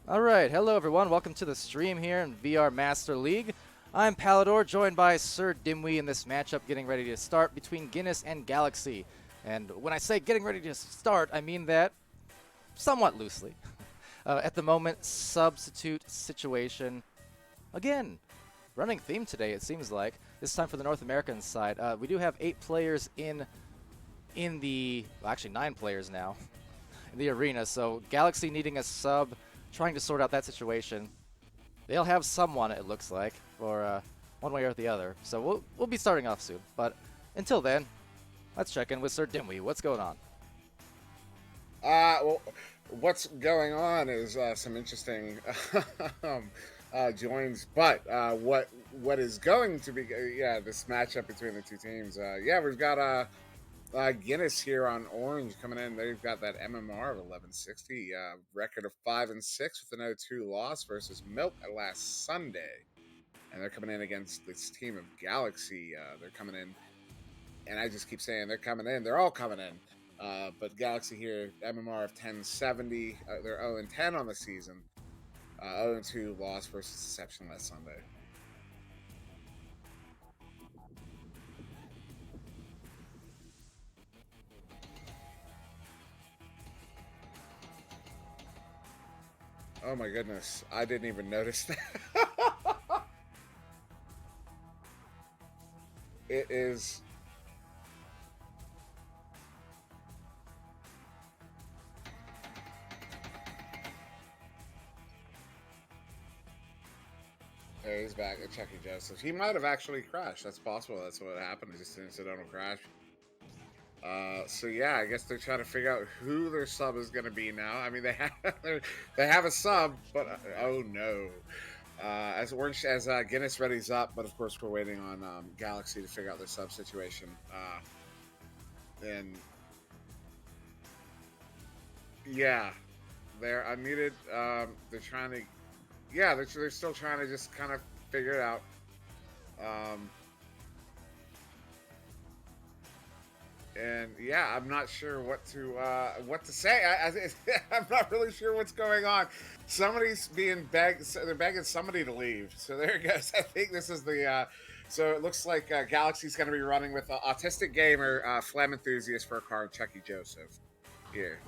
Alright, hello everyone, welcome to the stream here in VR Master League. I'm Palidore, joined by SirDimwi in this matchup getting ready to start between Guinness and Galaxy. And when I say getting ready to start, I mean that somewhat loosely. At the moment, substitute situation. Again, running theme today, it seems like. This time for the North American side. We do have 8 players in the, well, actually 9 players now in the arena, so Galaxy needing a sub, trying to sort out that situation. They'll have someone, it looks like, for one way or the other. So we'll be starting off soon. But until then, let's check in with SirDimwi. What's going on? Well, what's going on is some interesting joins, but what is going to be this matchup between the two teams? We've got Guinness here on orange coming in. They've got that MMR of 1160, record of 5-6 with an 0-2 loss versus Milk last Sunday, and they're coming in against this team of Galaxy. They're coming in, and I just keep saying they're coming in. They're all coming in. But Galaxy here, MMR of 1070. They're 0-10 on the season. 0-2 loss versus Deception last Sunday. Oh my goodness. I didn't even notice that. It is. There he's back at Chucky Joseph. He might have actually crashed. That's possible. That's what happened. It's just an incidental crash. So yeah, I guess they're trying to figure out who their sub is going to be now. I mean, they have a sub, but oh no. As Orange as Guinness readies up, but of course we're waiting on Galaxy to figure out their sub situation. And yeah, they're unmuted. They're trying to, yeah, they're still trying to just kind of figure it out. And yeah, I'm not sure what to say. I'm not really sure what's going on. Somebody's being begged. They're begging somebody to leave. So there it goes. I think this is the. So it looks like Galaxy's going to be running with Autistic Gamer, Phlegm Enthusiast for a card, Chucky Joseph. Here.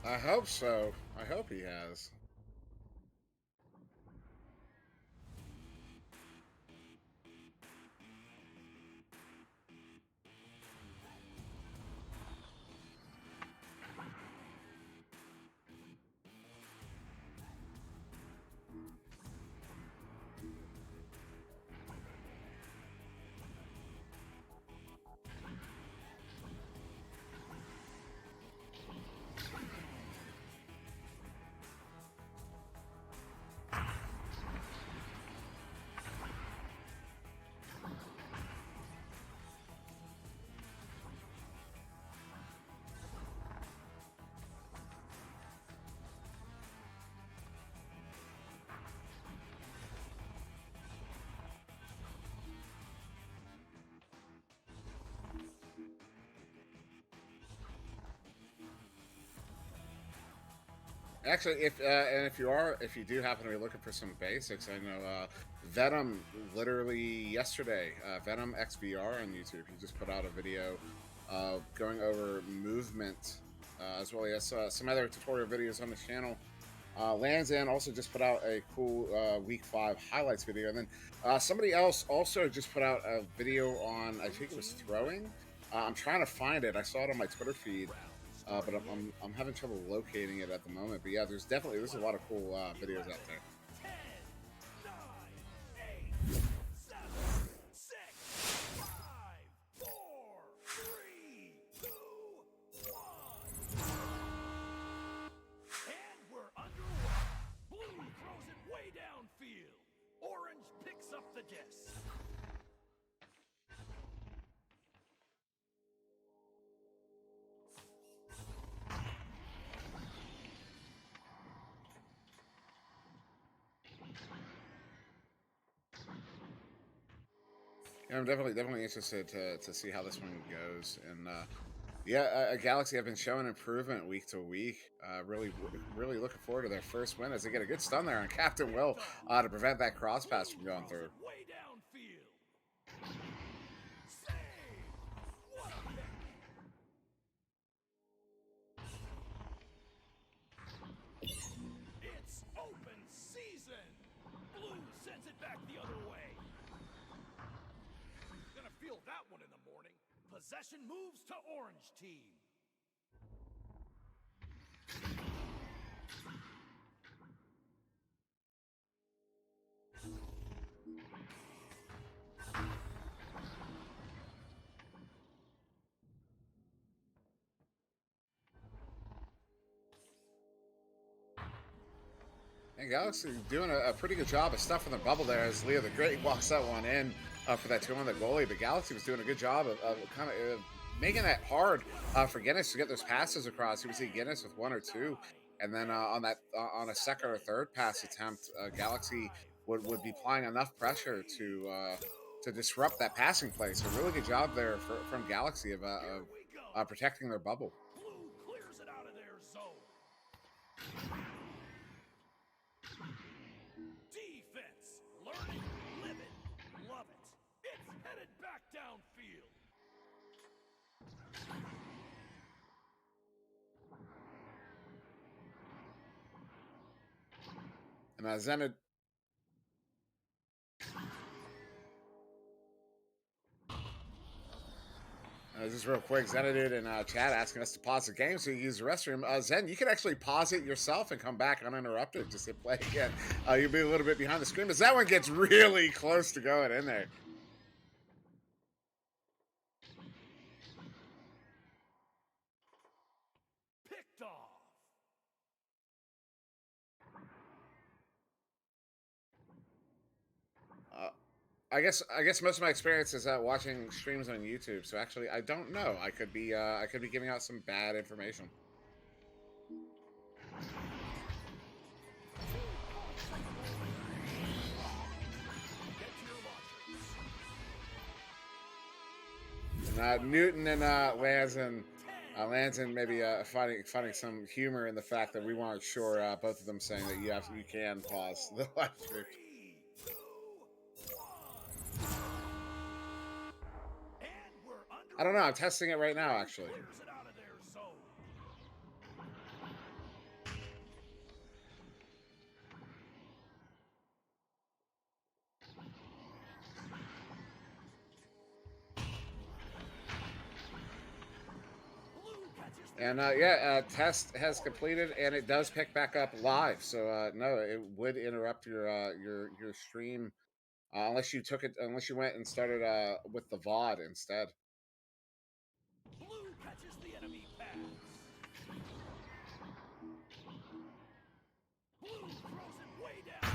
I hope so. I hope he has. Actually, if you do happen to be looking for some basics, I know Venom literally yesterday, Venom XVR on YouTube, he just put out a video going over movement as well as some other tutorial videos on the channel. Lanzan also just put out a cool week 5 highlights video, and then somebody else also just put out a video on, I think it was throwing. I'm trying to find it. I saw it on my Twitter feed. But I'm having trouble locating it at the moment. But yeah, there's a lot of cool videos out there. 10, 9, 8, 7, 6, 5, 4, 3, Yeah, I'm definitely interested to see how this one goes. And yeah, Galaxy have been showing improvement week to week. Really looking forward to their first win as they get a good stun there on Captain Will to prevent that cross pass from going through. Way downfield. Save. What a pick. It's open season. Blue sends it back the other way. Gonna feel that one in the morning. Possession moves to orange team. And Galaxy doing a pretty good job of stuffing the bubble there as Leo the Great walks that one in for that 2 on the goalie. But Galaxy was doing a good job of kind of making that hard for Guinness to get those passes across. You would see Guinness with 1 or 2. And then on a second or third pass attempt, Galaxy would be applying enough pressure to disrupt that passing play. So really good job there from Galaxy of protecting their bubble. Blue clears it out of their zone. Defense. Learning, live it, love it. It's headed back downfield. And Zenit. Just real quick, Zenit in chat asking us to pause the game so you use the restroom. Zen, you can actually pause it yourself and come back uninterrupted. Just hit play again. You'll be a little bit behind the screen, as that one gets really close to going in there. Picked off. I guess most of my experience is watching streams on YouTube. So actually, I don't know. I could be giving out some bad information. And, Newton and Lanson maybe finding some humor in the fact that we weren't sure. Both of them saying that you can pause the live stream. 3, 2, 1. And we're under. I don't know. I'm testing it right now, actually. Clears it out of their zone. Blue catches the And test has completed, and it does pick back up live. So no, it would interrupt your stream unless you went and started with the VOD instead. Blue catches the enemy pass. Blue throws it way down.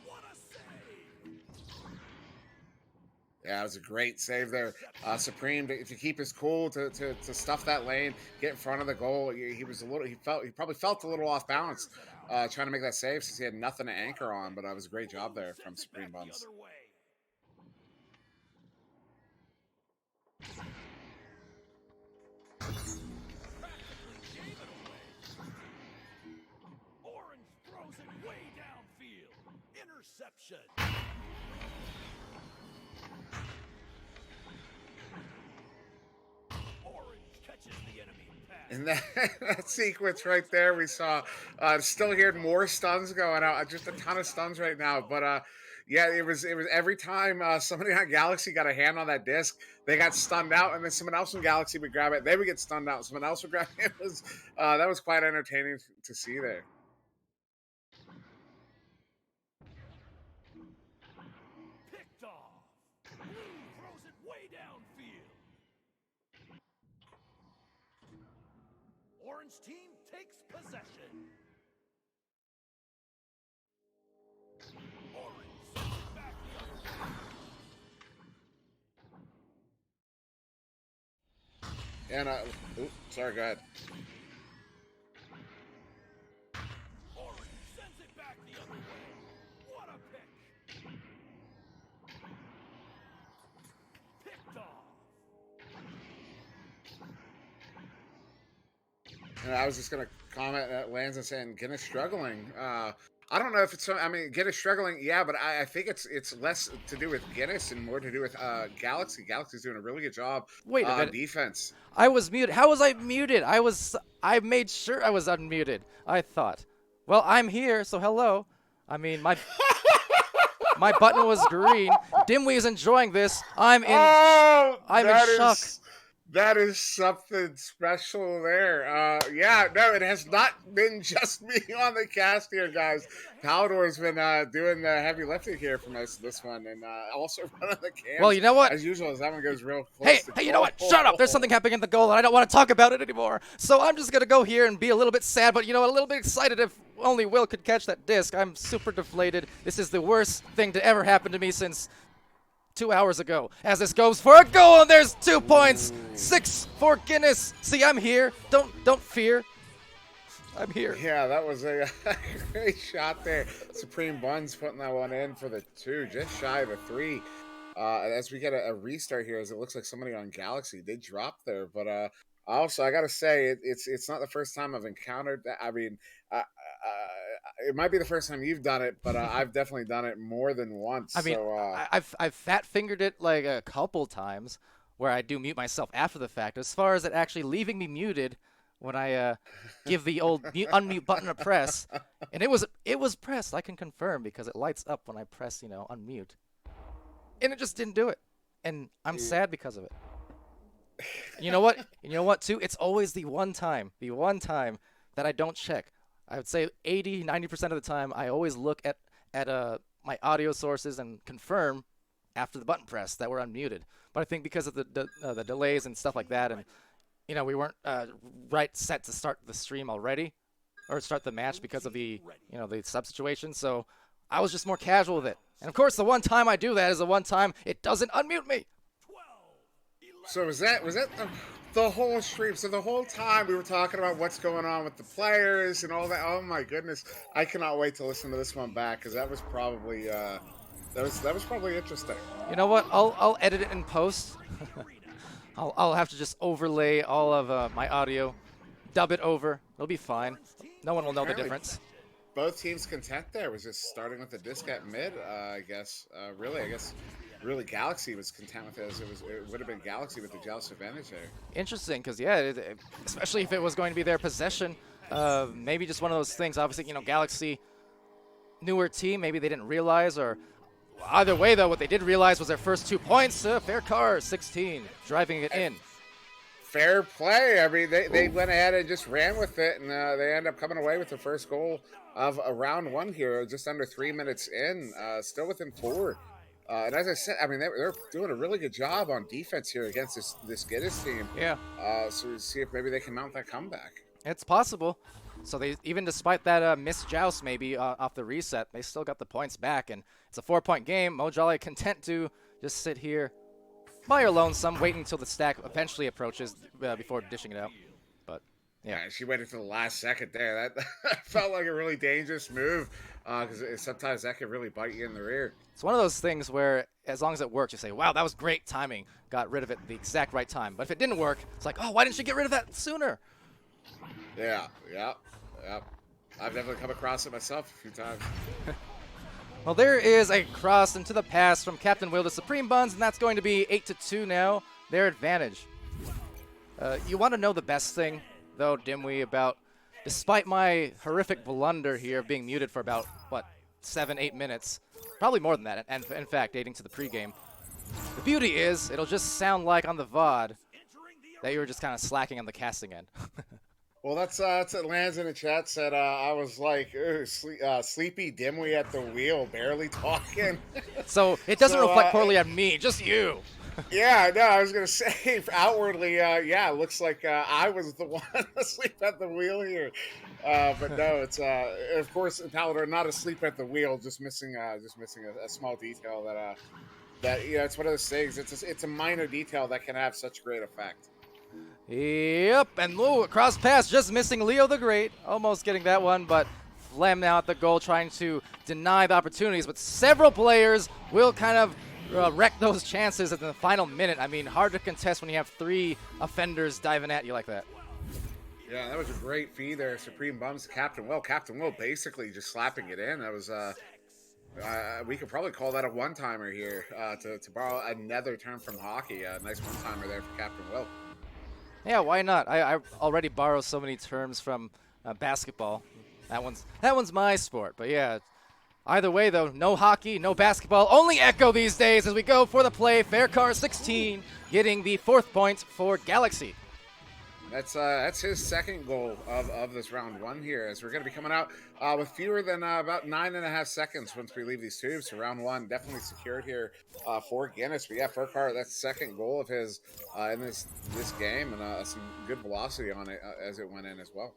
What a save! Yeah, it was a great save there. Supreme, if you keep his cool to stuff that lane, get in front of the goal. He probably felt a little off balance trying to make that save since he had nothing to anchor on. But it was a great job there from Supreme Buns. The other way. Practically gave it away. Orange throws it way downfield. Interception. Orange catches the enemy pass. In that sequence right there, we saw still hearing more stuns going out. Just a ton of stuns right now. But yeah, it was every time somebody on Galaxy got a hand on that disc, they got stunned out, and then someone else from Galaxy would grab it. They would get stunned out. Someone else would grab it. That was quite entertaining to see there. Picked off. Blue throws it way downfield. Orange team takes possession. Orange sends it back the other way. And sorry, go ahead. And I was just gonna comment at Lands and saying Guinness struggling. I don't know if it's. I mean, Guinness struggling, yeah, but I think it's less to do with Guinness and more to do with Galaxy. Galaxy's doing a really good job Wait a on minute. defense. I was muted. How was I muted? I made sure I was unmuted. I thought. Well, I'm here, so hello. I mean, my button was green. Dimwi is enjoying this. I'm in shock. That is something special there. Yeah, no, it has not been just me on the cast here, guys. Palidore's been doing the heavy lifting here for most of this one, and also running the cams. Well, you know what? As usual, as that one goes real close. Hey, you know what? Shut up. There's something happening in the goal, and I don't want to talk about it anymore. So I'm just going to go here and be a little bit sad, but, you know, a little bit excited if only Will could catch that disc. I'm super deflated. This is the worst thing to ever happen to me since 2 hours ago. As this goes for a goal, and there's 2 points. 6 for Guinness. See, I'm here. Don't fear. I'm here. Yeah, that was a great shot there. Supreme Buns putting that one in for the 2, just shy of a 3. As we get a restart here, as it looks like somebody on Galaxy did drop there, but also I gotta say it's not the first time I've encountered that. I mean, it might be the first time you've done it, but I've definitely done it more than once. I mean, so, I've fat fingered it like a couple times, where I do mute myself after the fact. As far as it actually leaving me muted when I give the old unmute button a press, and it was pressed. I can confirm because it lights up when I press, you know, unmute, and it just didn't do it, and I'm sad because of it. You know what? You know what too? It's always the one time that I don't check. I would say 80-90% of the time I always look at my audio sources and confirm after the button press that we're unmuted. But I think because of the delays and stuff like that, and you know, we weren't right set to start the stream already or start the match because of the sub situation. So I was just more casual with it. And of course, the one time I do that is the one time it doesn't unmute me. So was that the whole stream? So the whole time we were talking about what's going on with the players and all that. Oh my goodness, I cannot wait to listen to this one back because that was probably that was probably interesting. You know what? I'll edit it in post. I'll have to just overlay all of my audio, dub it over. It'll be fine. No one will know the difference. Both teams content there was just starting with the disc at mid. I guess really Galaxy was content with it. As it would have been Galaxy with the jealous advantage there. Interesting, because yeah, especially if it was going to be their possession, maybe just one of those things. Obviously, you know, Galaxy, newer team, maybe they didn't realize, or either way though, what they did realize was their first 2 points. Fair car, 16, driving it in. Fair play. I mean, they went ahead and just ran with it, and they end up coming away with the first goal of round 1 here, just under 3 minutes in, still within 4. And as I said, I mean, they're doing a really good job on defense here against this Guinness team. Yeah. So we'll see if maybe they can mount that comeback. It's possible. So they, even despite that missed joust maybe off the reset, they still got the points back. And it's a 4-point game. Mojali content to just sit here by her lonesome, waiting until the stack eventually approaches before dishing it out. But yeah, she waited for the last second there. That felt like a really dangerous move because sometimes that could really bite you in the rear. It's one of those things where as long as it works, you say, wow, that was great timing. Got rid of it at the exact right time. But if it didn't work, it's like, oh, why didn't you get rid of that sooner? Yeah. I've definitely come across it myself a few times. Well, there is a cross into the pass from Captain Will to Supreme Buns, and that's going to be 8-2 now, their advantage. You want to know the best thing, though, Dimwi, about, despite my horrific blunder here being muted for about, 7-8 minutes, probably more than that, and in fact, dating to the pregame. The beauty is, it'll just sound like on the VOD that you were just kind of slacking on the casting end. Well, that's what Lance in the chat said. I was like, sleepy Dimwi at the wheel, barely talking. So it doesn't reflect poorly on me, just you. Yeah, no, I was going to say, outwardly, yeah, it looks like I was the one asleep at the wheel here. But no, it's, of course, Palidore not asleep at the wheel, just missing a small detail that it's one of those things. It's a minor detail that can have such great effect. Yep, and a cross pass, just missing Leo the Great. Almost getting that one, but Flem now at the goal trying to deny the opportunities. But several players will kind of wreck those chances at the final minute. I mean, hard to contest when you have 3 offenders diving at you like that. Yeah, that was a great feed there. Supreme Bums, Captain Will. Captain Will basically just slapping it in. That was we could probably call that a one-timer here, to borrow another term from hockey. A nice one-timer there for Captain Will. Yeah, why not? I already borrow so many terms from basketball. That one's my sport. But yeah, either way though, no hockey, no basketball, only Echo these days as we go for the play. Faircar 16 getting the 4th point for Galaxy. That's his second goal of this round 1 here, as we're going to be coming out with fewer than about 9.5 seconds once we leave these tubes. So round 1 definitely secured here for Guinness. But yeah, Furcar, that's second goal of his in this game, and some good velocity on it as it went in as well.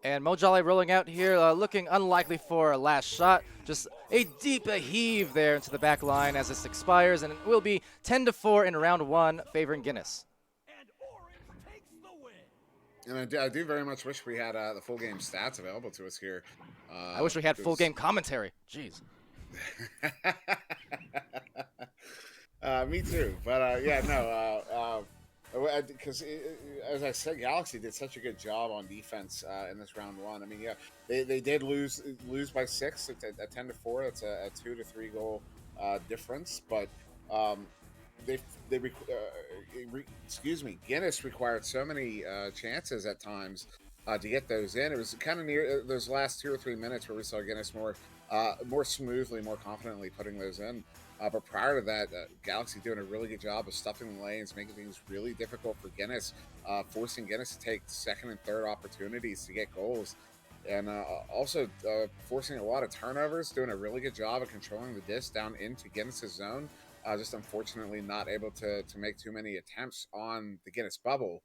And Mojali rolling out here, looking unlikely for a last shot. Just a deep heave there into the back line as this expires, and it will be 10-4 in round 1, favoring Guinness. And Orange takes the win. And I do very much wish we had the full game stats available to us here. I wish we had full game commentary. Jeez. Me too. But yeah, no. Because as I said, Galaxy did such a good job on defense in this round 1. I mean, yeah, they did lose by 6. It's a 10-4. It's a 2 to 3 goal difference. But Guinness required so many chances at times to get those in. It was kind of near those last 2 or 3 minutes where we saw Guinness more smoothly, more confidently putting those in. But prior to that, Galaxy doing a really good job of stuffing the lanes, making things really difficult for Guinness, forcing Guinness to take second and third opportunities to get goals, and also forcing a lot of turnovers, doing a really good job of controlling the disc down into Guinness's zone. Just unfortunately not able to make too many attempts on the Guinness bubble.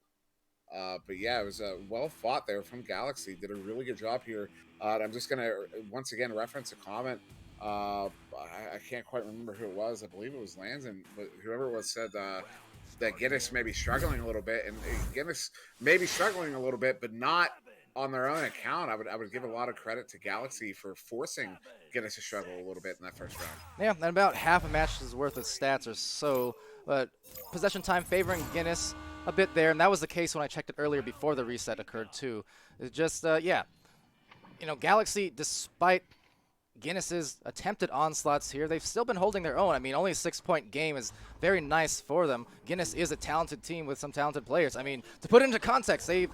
But yeah, it was well fought there from Galaxy. Did a really good job here. I'm just going to once again reference a comment. I can't quite remember who it was. I believe it was Lanson, but whoever it was said that Guinness may be struggling a little bit, and Guinness may be struggling a little bit, but not on their own account. I would give a lot of credit to Galaxy for forcing Guinness to struggle a little bit in that first round. Yeah, and about half a match's worth of stats or so, but possession time favoring Guinness a bit there, and that was the case when I checked it earlier before the reset occurred too. It's just, yeah, Galaxy, despite Guinness's attempted onslaughts here, they've still been holding their own. I mean, only a 6-point game is very nice for them. Guinness is a talented team with some talented players. I mean, to put it into context, they've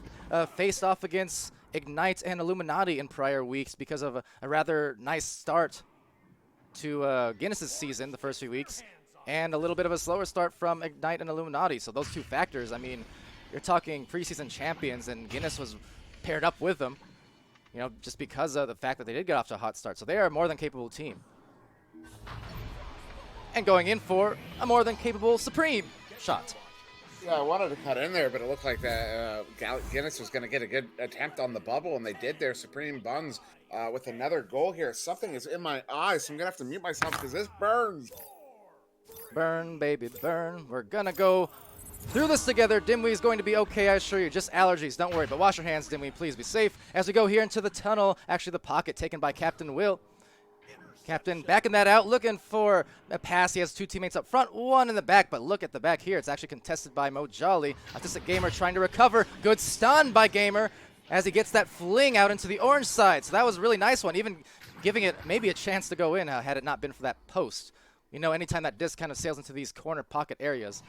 faced off against Ignite and Illuminati in prior weeks because of a rather nice start to Guinness's season the first few weeks, and a little bit of a slower start from Ignite and Illuminati. So those two factors, I mean, you're talking preseason champions, and Guinness was paired up with them, just because of the fact that they did get off to a hot start. So they are a more than capable team. And going in for a more than capable Supreme shot. Yeah, I wanted to cut in there, but it looked like that Guinness was going to get a good attempt on the bubble, and they did their Supreme Buns with another goal here. Something is in my eyes, so I'm going to have to mute myself because this burns. Burn, baby, burn. We're going to go through this together. Dimwi is going to be okay, I assure you. Just allergies, don't worry. But wash your hands, Dimwi. Please be safe. As we go here into the tunnel, actually the pocket taken by Captain Will. Captain backing that out, looking for a pass. He has 2 teammates up front, 1 in the back. But look at the back here. It's actually contested by Mojali. Autistic Gamer trying to recover. Good stun by Gamer as he gets that fling out into the orange side. So that was a really nice one, even giving it maybe a chance to go in had it not been for that post. Anytime that disc kind of sails into these corner pocket areas,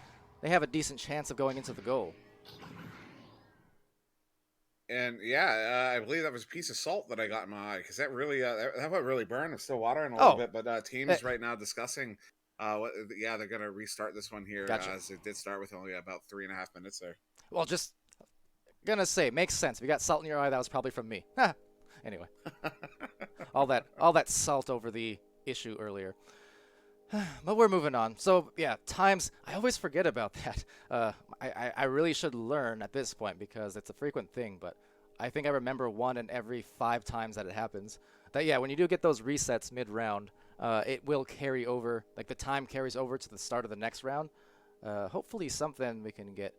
they have a decent chance of going into the goal. And yeah, I believe that was a piece of salt that I got in my eye, because that really that would really burn. I'm still watering a little bit, but teams right now discussing they're going to restart this one here. Gotcha. As it did start with only about 3.5 minutes there. Well, just gonna say, makes sense. If you got salt in your eye, that was probably from me. Anyway, all that salt over the issue earlier. But we're moving on. So yeah, times, I always forget about that. I really should learn at this point because it's a frequent thing, but I think I remember 1 in every 5 times that it happens. That yeah, when you do get those resets mid-round, it will carry over, like the time carries over to the start of the next round. Hopefully something we can get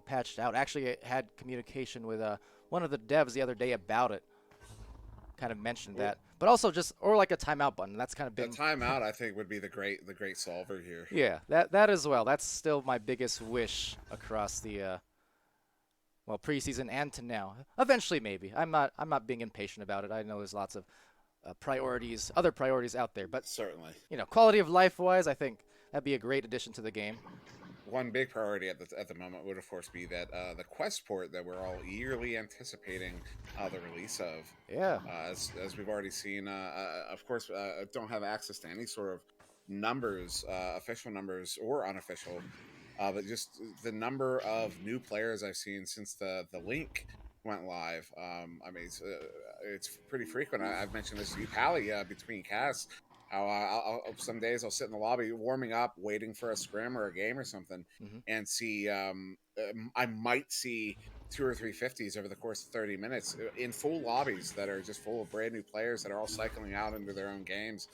patched out. Actually, I had communication with one of the devs the other day about it. Kind of mentioned that, but also or like a timeout button. That's kind of been the timeout. I think would be the great solver here. Yeah, that as well. That's still my biggest wish across the well, preseason and to now. Eventually, maybe. I'm not being impatient about it. I know there's lots of priorities, other priorities out there, but Certainly. quality of life wise, I think that'd be a great addition to the game. One big priority at the moment would, of course, be that the Quest port that we're all eagerly anticipating the release of. Yeah. As we've already seen, of course, don't have access to any sort of numbers, official numbers or unofficial, but just the number of new players I've seen since the link went live. I mean, it's pretty frequent. I've mentioned this to you, Pally, between casts. How some days I'll sit in the lobby warming up, waiting for a scrim or a game or something, and see I might see 2 or 3 50s over the course of 30 minutes in full lobbies that are just full of brand new players that are all cycling out into their own games,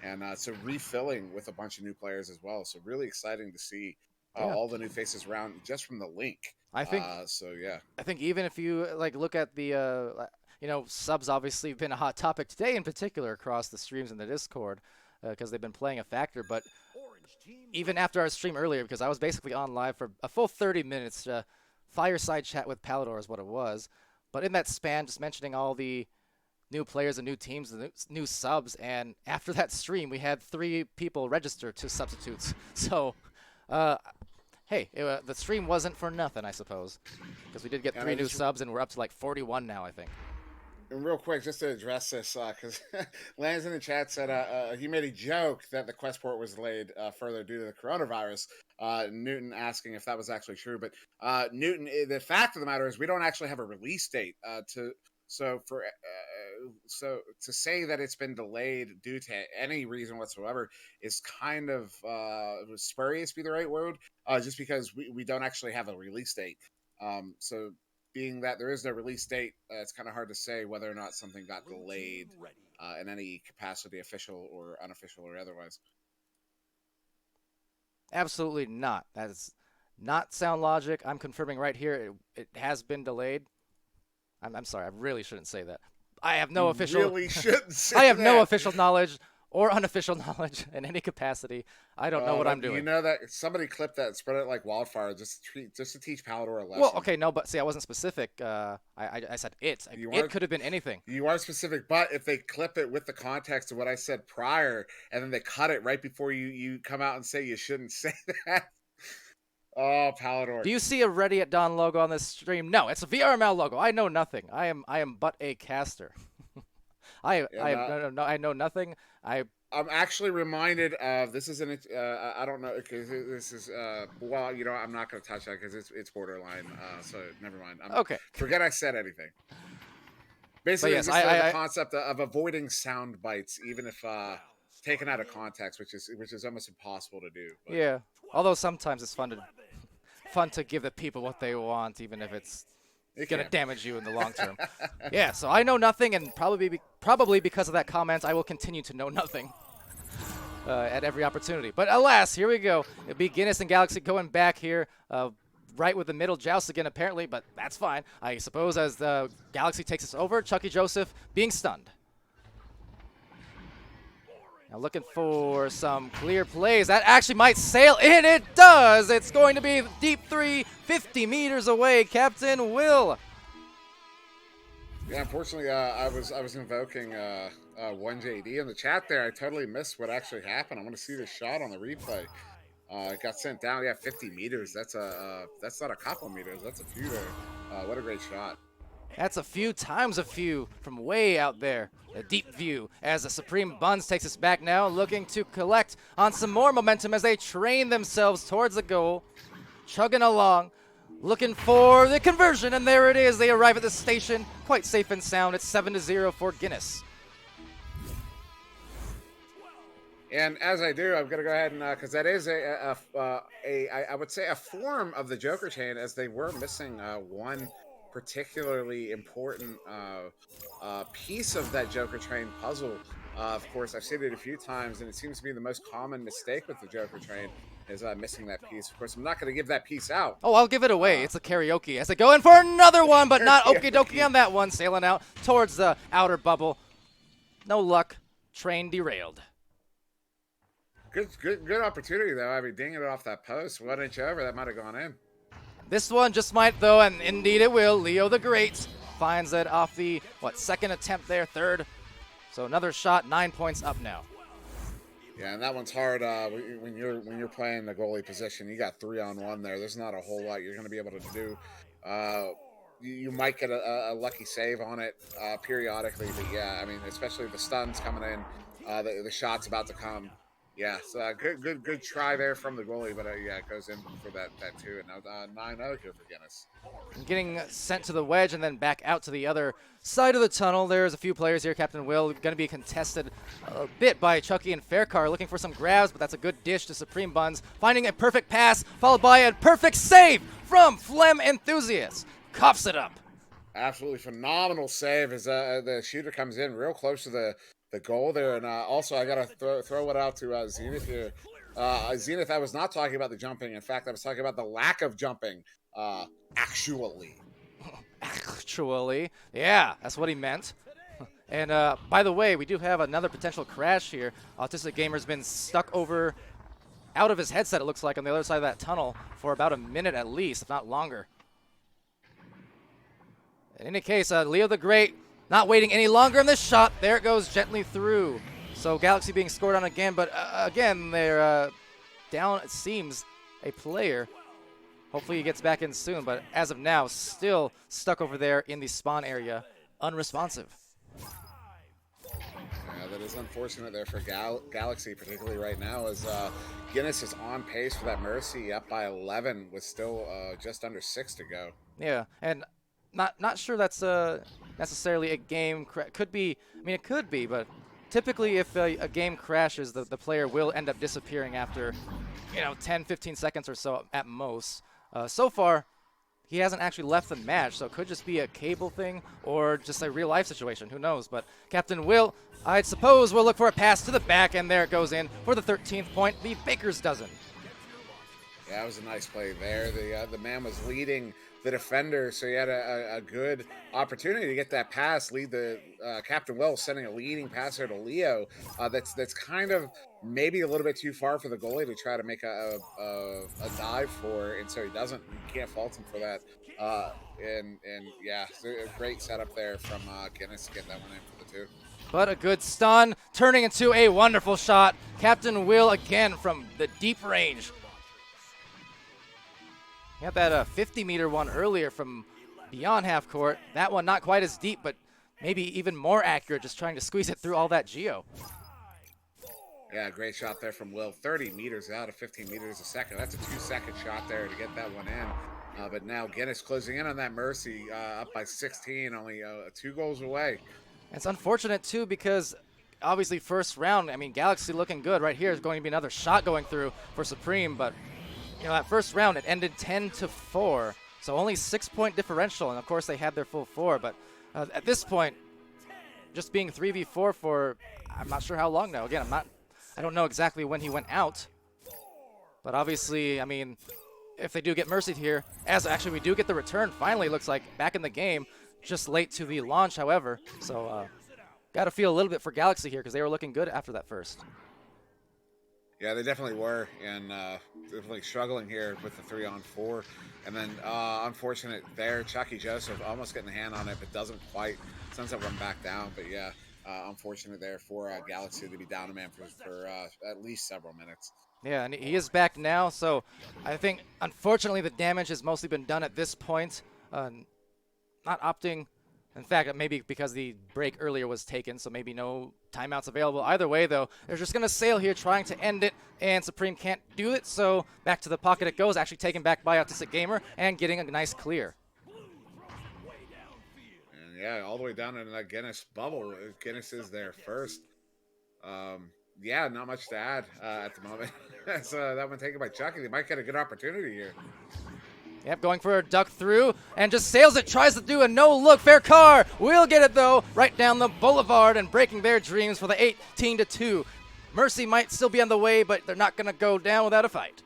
and so refilling with a bunch of new players as well. So really exciting to see all the new faces around just from the link. I think so. Yeah, I think even if you look at the subs obviously have been a hot topic today in particular across the streams in the Discord because they've been playing a factor. But even after our stream earlier, because I was basically on live for a full 30 minutes, fireside chat with Palidore is what it was. But in that span, just mentioning all the new players and new teams, the new subs, and after that stream, we had 3 people register to substitutes. So, hey, the stream wasn't for nothing, I suppose, because we did get 3 new subs, and we're up to like 41 now, I think. And real quick, just to address this, because Lance in the chat said he made a joke that the Quest port was delayed further due to the coronavirus. Newton asking if that was actually true, but Newton, the fact of the matter is we don't actually have a release date so to say that it's been delayed due to any reason whatsoever is kind of spurious, be the right word, just because we don't actually have a release date. So being that there is no release date, it's kind of hard to say whether or not something got delayed in any capacity, official or unofficial or otherwise. Absolutely not. That is not sound logic. I'm confirming right here it has been delayed. I'm sorry. I really shouldn't say that. I have no official. Really shouldn't say I have that. no official knowledge or unofficial knowledge in any capacity. I don't know what I'm doing. You know that somebody clipped that and spread it like wildfire just to teach Palidore a lesson. Well, okay, no, but see, I wasn't specific. I said it. It could have been anything. You are specific, but if they clip it with the context of what I said prior, and then they cut it right before you come out and say you shouldn't say that. Oh, Palidore. Do you see a Ready at Dawn logo on this stream? No, it's a VRML logo. I know nothing. I am but a caster. I know nothing. I'm actually reminded of this. Is an I don't know because this is well, I'm not going to touch that because it's borderline. So never mind. Okay. Forget I said anything. Basically, yes, the concept of avoiding sound bites, even if taken out of context, which is almost impossible to do. But. Yeah. Although sometimes it's fun to give the people what they want, even if it's going to damage you in the long term. Yeah, so I know nothing, and probably because of that comment, I will continue to know nothing at every opportunity. But alas, here we go. It'll be Guinness and Galaxy going back here, right with the middle joust again, apparently, but that's fine. I suppose as the Galaxy takes us over, Chucky Joseph being stunned. Now looking for some clear plays. That actually might sail in. It does. It's going to be deep 3, 50 meters away. Captain Will. Yeah, unfortunately, I was invoking 1JD in the chat there. I totally missed what actually happened. I want to see the shot on the replay. It got sent down. Yeah, 50 meters. That's not a couple meters. That's a few there. What a great shot. That's a few times a few from way out there. A deep view as the Supreme Buns takes us back now, looking to collect on some more momentum as they train themselves towards the goal. Chugging along, looking for the conversion, and there it is. They arrive at the station, quite safe and sound. It's 7-0 for Guinness. And as I do, I'm going to go ahead and, because that is I would say a form of the Joker chain, as they were missing one particularly important piece of that Joker train puzzle. Of course, I've seen it a few times, and it seems to be the most common mistake with the Joker train is missing that piece. Of course, I'm not going to give that piece out. Oh, I'll give it away. It's a karaoke as they go in for another one, but not okie dokie on that one. Sailing out towards the outer bubble. No luck. Train derailed. Good opportunity, though. I mean, dinging it off that post, 1 inch over, that might have gone in. This one just might, though, and indeed it will. Leo the Great finds it off the, second attempt there, third. So another shot, 9 points up now. Yeah, and that one's hard when you're playing the goalie position. You got 3-on-1 there. There's not a whole lot you're going to be able to do. You might get a lucky save on it periodically, but yeah, I mean, especially the stuns coming in, the shot's about to come. Yeah, so good try there from the goalie, but yeah, it goes in for that too. And now 9-0 here for Guinness. Getting sent to the wedge and then back out to the other side of the tunnel. There's a few players here. Captain Will going to be contested a bit by Chucky and Faircar, looking for some grabs, but that's a good dish to Supreme Buns. Finding a perfect pass, followed by a perfect save from Phlegm Enthusiast. Coughs it up. Absolutely phenomenal save as the shooter comes in real close to the goal there. And also, I got to throw it out to Zenith here. Zenith, I was not talking about the jumping. In fact, I was talking about the lack of jumping, actually. Actually, yeah, that's what he meant. And by the way, we do have another potential crash here. Autistic Gamer's been stuck out of his headset, it looks like, on the other side of that tunnel for about a minute at least, if not longer. In any case, Leo the Great not waiting any longer in this shot. There it goes gently through. So Galaxy being scored on again, but again, they're down, it seems, a player. Hopefully he gets back in soon, but as of now, still stuck over there in the spawn area, unresponsive. Yeah, that is unfortunate there for Galaxy, particularly right now, as Guinness is on pace for that Mercy, up by 11 with still just under 6 to go. Yeah, and not sure that's necessarily a game. Could be, I mean, it could be, but typically if a game crashes, the player will end up disappearing after, 10, 15 seconds or so at most. So far, he hasn't actually left the match, so it could just be a cable thing or just a real-life situation. Who knows? But Captain Will, I suppose, will look for a pass to the back, and there it goes in for the 13th point, the Baker's dozen. Yeah, that was a nice play there. The man was leading the defender, so he had a good opportunity to get that pass, lead the Captain Will, sending a leading passer to Leo. That's kind of maybe a little bit too far for the goalie to try to make a dive for, and so he doesn't. You can't fault him for that. And yeah, so a great setup there from Guinness to get that one in for the 2. But a good stun, turning into a wonderful shot. Captain Will again from the deep range. He had that 50-meter one earlier from beyond half court. That one not quite as deep, but maybe even more accurate, just trying to squeeze it through all that geo. Yeah, great shot there from Will. 30 meters out of 15 meters a second. That's a 2-second shot there to get that one in. But now Guinness closing in on that Mercy, up by 16, only 2 goals away. It's unfortunate, too, because obviously first round, I mean, Galaxy looking good. Right here is going to be another shot going through for Supreme, but that first round, it ended 10-4, so only 6-point differential, and of course they had their full 4, but at this point, just being 3v4 for, I'm not sure how long now. Again, I don't know exactly when he went out, but obviously, I mean, if they do get mercied here, as actually we do get the return, finally looks like back in the game, just late to the launch, however, so got to feel a little bit for Galaxy here because they were looking good after that first. Yeah, they definitely were, and definitely struggling here with the 3-on-4. And then unfortunate there, Chucky Joseph almost getting a hand on it, but doesn't quite. Sends that one back down. But yeah, unfortunate there for Galaxy to be down a man for at least several minutes. Yeah, and he is back now, so I think, unfortunately, the damage has mostly been done at this point. Not opting. In fact, maybe because the break earlier was taken, so maybe no timeouts available. Either way, though, they're just going to sail here, trying to end it, and Supreme can't do it, so back to the pocket it goes, actually taken back by Autistic Gamer, and getting a nice clear. And yeah, all the way down in that Guinness bubble. Guinness is there first. Yeah, not much to add at the moment. So that one taken by Chucky. They might get a good opportunity here. Yep, going for a duck through, and just sails it, tries to do a no-look. Fair car will get it, though, right down the boulevard and breaking their dreams for the 18-2. Mercy might still be on the way, but they're not going to go down without a fight.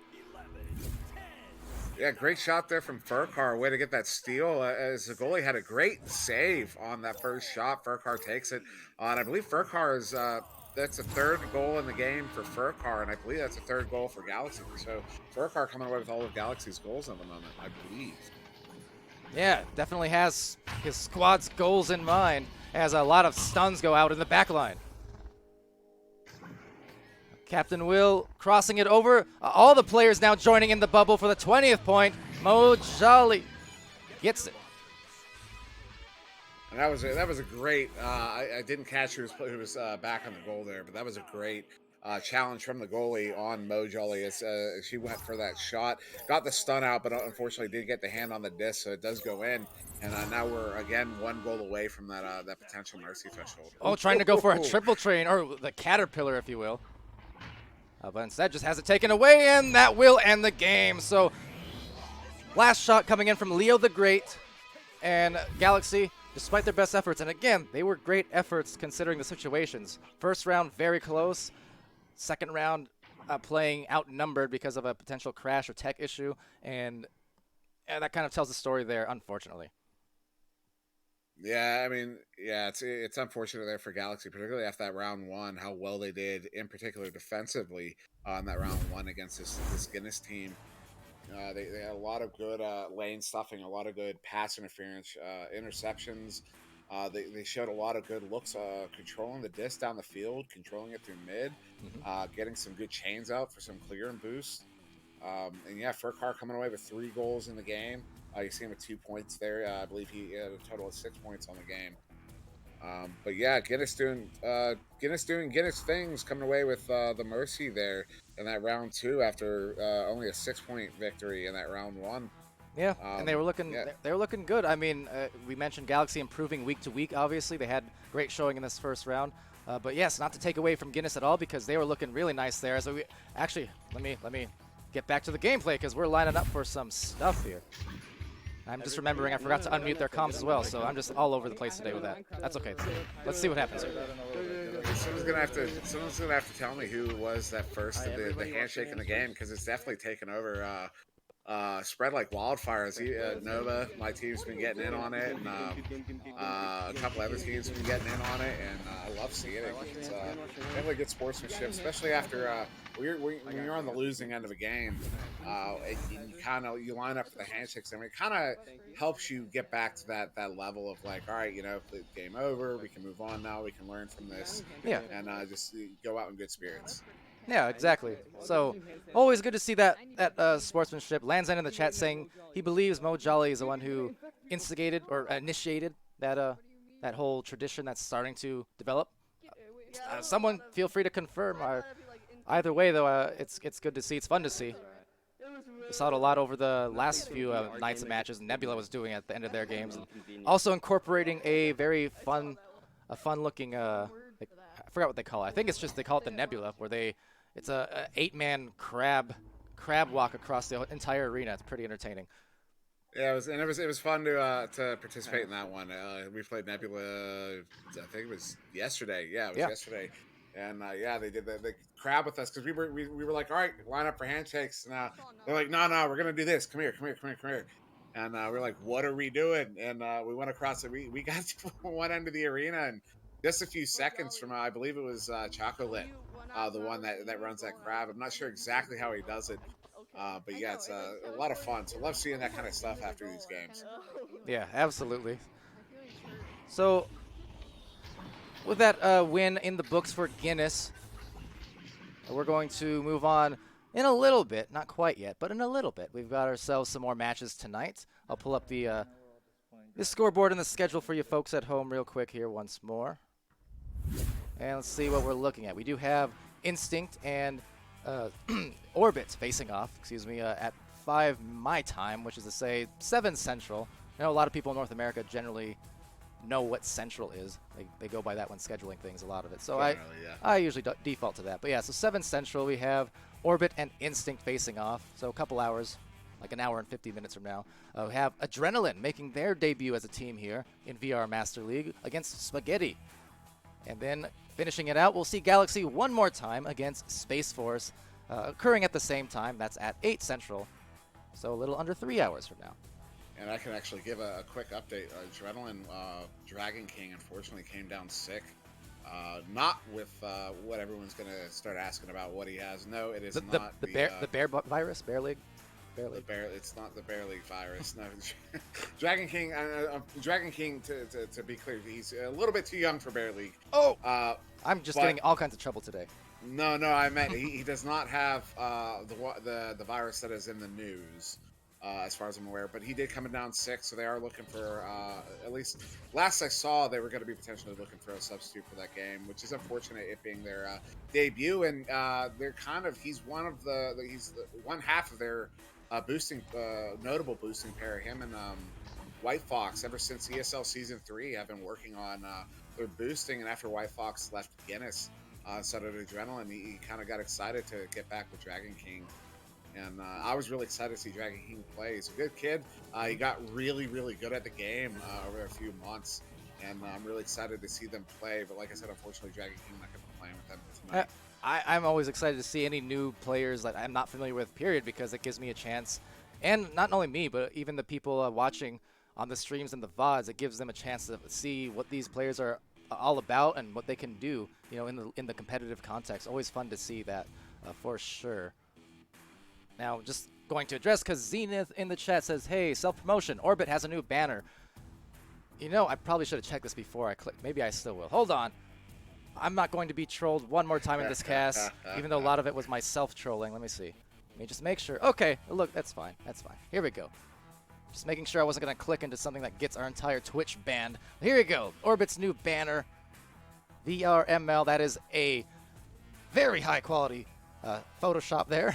Yeah, great shot there from Furcar. Way to get that steal, as the goalie had a great save on that first shot. Furcar takes it, and I believe Furcar is that's a third goal in the game for Furcar, and I believe that's a third goal for Galaxy. So Furcar coming away with all of Galaxy's goals at the moment, I believe. Yeah, definitely has his squad's goals in mind, as a lot of stuns go out in the back line. Captain Will crossing it over. All the players now joining in the bubble for the 20th point. Mo Jolly gets it. And that was a great. I didn't catch who was back on the goal there, but that was a great challenge from the goalie on Mo Jolly as she went for that shot, got the stun out, but unfortunately did get the hand on the disc, so it does go in. And now we're again one goal away from that potential mercy threshold. Oh, trying to go for a triple train, or the caterpillar, if you will. But instead just has it taken away, and that will end the game. So last shot coming in from Leo the Great, and Galaxy, despite their best efforts, and again, they were great efforts considering the situations. First round, very close. Second round, playing outnumbered because of a potential crash or tech issue, and that kind of tells the story there, unfortunately. Yeah, I mean, yeah, it's unfortunate there for Galaxy, particularly after that round one, how well they did, in particular defensively, on that round one against this Guinness team. They had a lot of good lane stuffing, a lot of good pass interference, interceptions. They showed a lot of good looks, controlling the disc down the field, controlling it through mid, getting some good chains out for some clear and boost. And yeah, Furcar coming away with 3 goals in the game. You see him with 2 points there. I believe he had a total of 6 points on the game. But yeah, Guinness doing Guinness things, coming away with the mercy there in that round 2 after only a 6-point victory in that round 1. Yeah, and they were looking good. I mean, we mentioned Galaxy improving week to week. Obviously, they had great showing in this first round. But yes, not to take away from Guinness at all, because they were looking really nice there. So we actually let me get back to the gameplay, because we're lining up for some stuff here. I'm just remembering I forgot to unmute their comms as well, so I'm just all over the place today with that. That's okay. Let's see what happens here. Someone's gonna have to tell me who was that first the handshake in the game, because it's definitely taken over. Spread like wildfires. Nova, my team's been getting in on it, and a couple other teams have been getting in on it, and I love seeing it. It's definitely good sportsmanship, especially after when you're on the losing end of a game. You line up for the handshakes, and it kind of helps you get back to that level of like, all right, the game over, we can move on now, we can learn from this, and just go out in good spirits. Yeah, exactly. So always good to see that sportsmanship. Lanzan in the chat saying he believes Mo Jolly is the one who instigated or initiated that whole tradition that's starting to develop. Someone feel free to confirm. Either way, though, it's good to see. It's fun to see. We saw it a lot over the last few nights of matches Nebula was doing at the end of their games, and also incorporating a very fun-looking. I forgot what they call it. I think it's just they call it the Nebula, where it's a 8-man crab walk across the entire arena. It's pretty entertaining. Yeah, it was fun to participate in that one. We played Nebula. I think it was yesterday. Yeah, it was yesterday. And they did the crab with us, because we were like, all right, line up for handshakes. And they're like, no, we're gonna do this. Come here. And we're like, what are we doing? And we went across it. We got to one end of the arena, and just a few seconds from I believe it was Chocolit, the one that runs that crab. I'm not sure exactly how he does it, but yeah, it's a lot of fun. So I love seeing that kind of stuff after these games. Yeah, absolutely. So with that win in the books for Guinness, we're going to move on in a little bit. Not quite yet, but in a little bit. We've got ourselves some more matches tonight. I'll pull up the scoreboard and the schedule for you folks at home real quick here once more. And let's see what we're looking at. We do have Instinct and Orbit facing off, at 5 my time, which is to say 7 Central. I know a lot of people in North America generally know what Central is. They go by that when scheduling things, a lot of it. So I usually default to that. But yeah, so 7 Central, we have Orbit and Instinct facing off. So a couple hours, like an hour and 50 minutes from now. We have Adrenaline making their debut as a team here in VR Master League against Spaghetti. And then finishing it out, we'll see Galaxy one more time against Space Force, occurring at the same time. That's at 8 Central, so a little under 3 hours from now. And I can actually give a quick update. Adrenaline Dragon King unfortunately came down sick Not with what everyone's going to start asking about what he has. No, it is The not the bear virus, bear league, bear league. It's not the Bear League virus. No, Dragon King. Dragon King. To be clear, he's a little bit too young for Bear League. Oh, Uh, I'm just but- getting all kinds of trouble today. no, I meant he does not have the virus that is in the news. As far as I'm aware, but he did come down sick, so they are looking for at least last I saw they were going to be potentially looking for a substitute for that game, which is unfortunate, it being their debut. And they're he's one of he's one half of their boosting notable boosting pair. Him and White Fox, ever since ESL Season 3, have been working on their boosting, and after White Fox left Guinness, started Adrenaline, he kind of got excited to get back with Dragon King. And I was really excited to see Dragon King play. He's a good kid. He got really, really good at the game over a few months. And I'm really excited to see them play. But like I said, unfortunately, Dragon King not going to be playing with them tonight. I'm always excited to see any new players that I'm not familiar with, period, because it gives me a chance. And not only me, but even the people watching on the streams and the VODs, it gives them a chance to see what these players are all about and what they can do, in the competitive context. Always fun to see that, for sure. Now, just going to address, because Zenith in the chat says, hey, self-promotion, Orbit has a new banner. I probably should have checked this before I clicked. Maybe I still will. Hold on. I'm not going to be trolled one more time in this cast, even though a lot of it was my self-trolling. Let me see. Let me just make sure. Okay, look, that's fine. That's fine. Here we go. Just making sure I wasn't going to click into something that gets our entire Twitch banned. Here we go. Orbit's new banner. VRML. That is a very high-quality Photoshop there.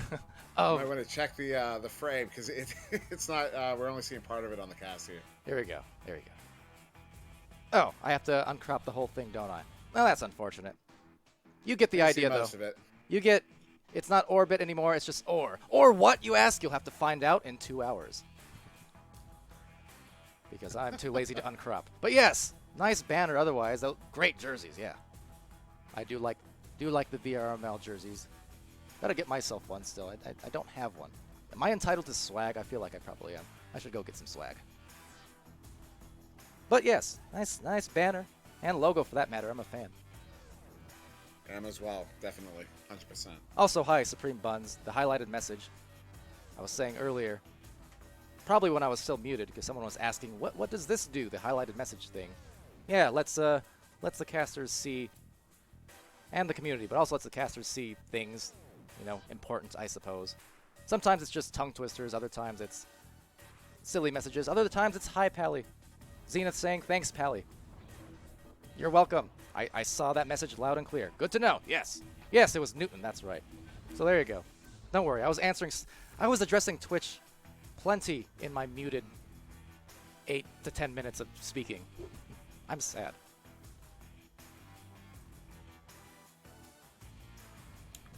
I might want to check the frame, because it's not. We're only seeing part of it on the cast here. Here we go. There we go. Oh, I have to uncrop the whole thing, don't I? Well, that's unfortunate. You get the idea, though. Most of it. You get. It's not Orbit anymore. It's just Or. Or what, you ask? You'll have to find out in 2 hours. Because I'm too lazy to uncrop. But yes, nice banner. Otherwise, though, great jerseys. Yeah, I do like the VRML jerseys. Gotta get myself one still. I don't have one. Am I entitled to swag? I feel like I probably am. I should go get some swag. But yes, nice banner and logo for that matter. I'm a fan. Am as well, definitely, 100%. Also, hi Supreme Buns. The highlighted message I was saying earlier, probably when I was still muted, because someone was asking, what does this do? The highlighted message thing. Yeah, lets the casters see, and the community, but also lets the casters see things. Important, I suppose. Sometimes it's just tongue twisters, other times it's silly messages, other times it's hi, Pally. Zenith saying, thanks, Pally. You're welcome. I saw that message loud and clear. Good to know. Yes. Yes, it was Newton, that's right. So there you go. Don't worry, I was addressing Twitch plenty in my muted 8 to 10 minutes of speaking. I'm sad.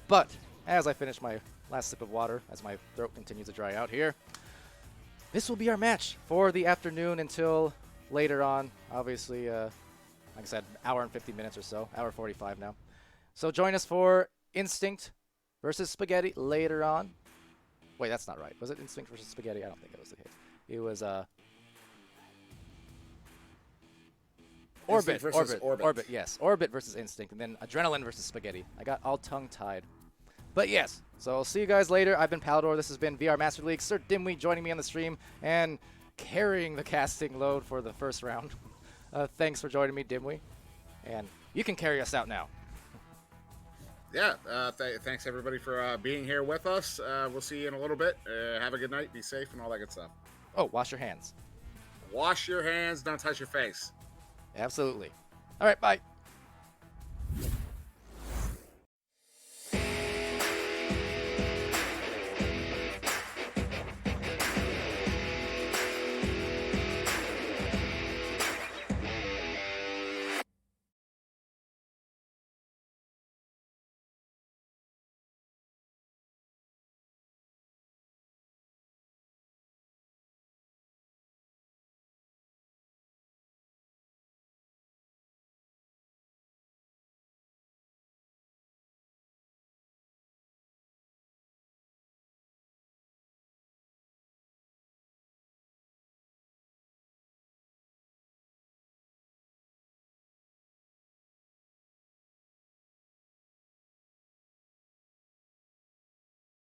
But as I finish my last sip of water, as my throat continues to dry out here, this will be our match for the afternoon until later on. Obviously, like I said, hour and 50 minutes or so, hour 45 now. So join us for Instinct versus Spaghetti later on. Wait, that's not right. Was it Instinct versus Spaghetti? I don't think it was the case. It was Orbit, yes. Orbit versus Instinct, and then Adrenaline versus Spaghetti. I got all tongue-tied. But yes, so I'll see you guys later. I've been Palidore. This has been VR Master League. SirDimwi joining me on the stream and carrying the casting load for the first round. Thanks for joining me, Dimwi. And you can carry us out now. Yeah, thanks everybody for being here with us. We'll see you in a little bit. Have a good night. Be safe and all that good stuff. Oh, wash your hands. Wash your hands. Don't touch your face. Absolutely. All right, bye.